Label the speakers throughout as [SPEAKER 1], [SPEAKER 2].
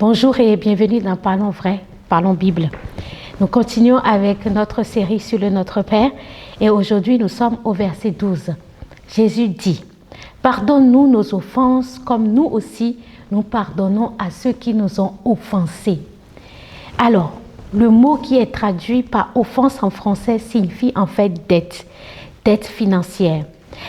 [SPEAKER 1] Bonjour et bienvenue dans Parlons Vrai, Parlons Bible. Nous continuons avec notre série sur le Notre Père et aujourd'hui nous sommes au verset 12. Jésus dit, « Pardonne-nous nos offenses comme nous aussi nous pardonnons à ceux qui nous ont offensés. » Alors, le mot qui est traduit par offense en français signifie en fait dette financière.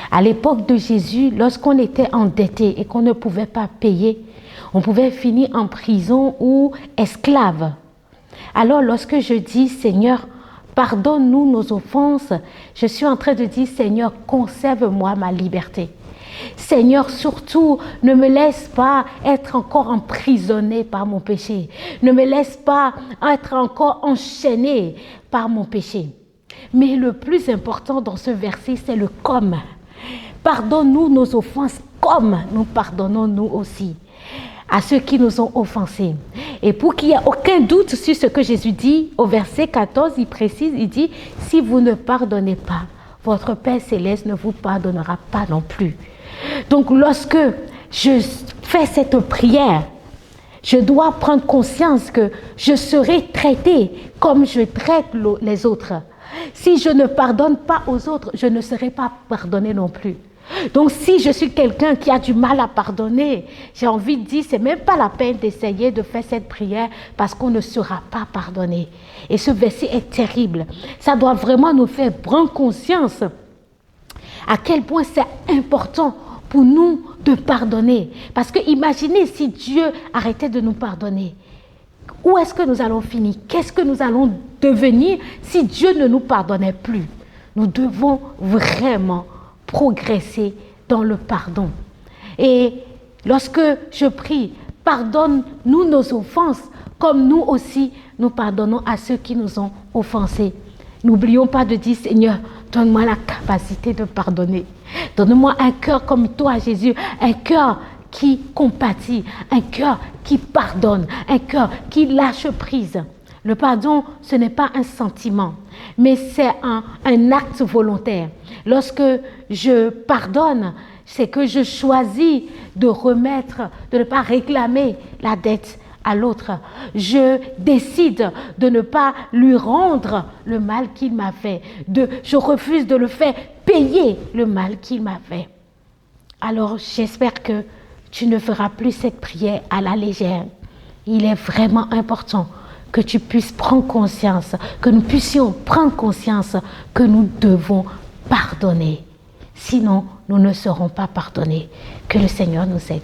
[SPEAKER 1] À l'époque de Jésus, lorsqu'on était endetté et qu'on ne pouvait pas payer, on pouvait finir en prison ou esclave. Alors lorsque je dis « Seigneur, pardonne-nous nos offenses », je suis en train de dire « Seigneur, conserve-moi ma liberté ». Seigneur, surtout, ne me laisse pas être encore emprisonné par mon péché. Ne me laisse pas être encore enchaîné par mon péché. Mais le plus important dans ce verset, c'est le « comme ». Pardonne-nous nos offenses comme nous pardonnons nous aussi à ceux qui nous ont offensés. Et pour qu'il n'y ait aucun doute sur ce que Jésus dit, au verset 14, il précise, il dit, « Si vous ne pardonnez pas, votre Père Céleste ne vous pardonnera pas non plus. » Donc lorsque je fais cette prière, je dois prendre conscience que je serai traité comme je traite les autres. Si je ne pardonne pas aux autres, je ne serai pas pardonné non plus. Donc si je suis quelqu'un qui a du mal à pardonner, j'ai envie de dire, c'est même pas la peine d'essayer de faire cette prière parce qu'on ne sera pas pardonné. Et ce verset est terrible. Ça doit vraiment nous faire prendre conscience à quel point c'est important pour nous de pardonner. Parce que imaginez si Dieu arrêtait de nous pardonner. Où est-ce que nous allons finir? Qu'est-ce que nous allons devenir si Dieu ne nous pardonnait plus? Nous devons vraiment progresser dans le pardon. Et lorsque je prie, pardonne-nous nos offenses, comme nous aussi nous pardonnons à ceux qui nous ont offensés. N'oublions pas de dire, Seigneur, donne-moi la capacité de pardonner. Donne-moi un cœur comme toi, Jésus, un cœur qui compatit, un cœur qui pardonne, un cœur qui lâche prise. Le pardon, ce n'est pas un sentiment, mais c'est un acte volontaire. Lorsque je pardonne, c'est que je choisis de ne pas réclamer la dette à l'autre. Je décide de ne pas lui rendre le mal qu'il m'a fait. Je refuse de le faire payer le mal qu'il m'a fait. Alors, j'espère que tu ne feras plus cette prière à la légère. Il est vraiment important que tu puisses prendre conscience, que nous puissions prendre conscience que nous devons pardonner. Sinon, nous ne serons pas pardonnés. Que le Seigneur nous aide.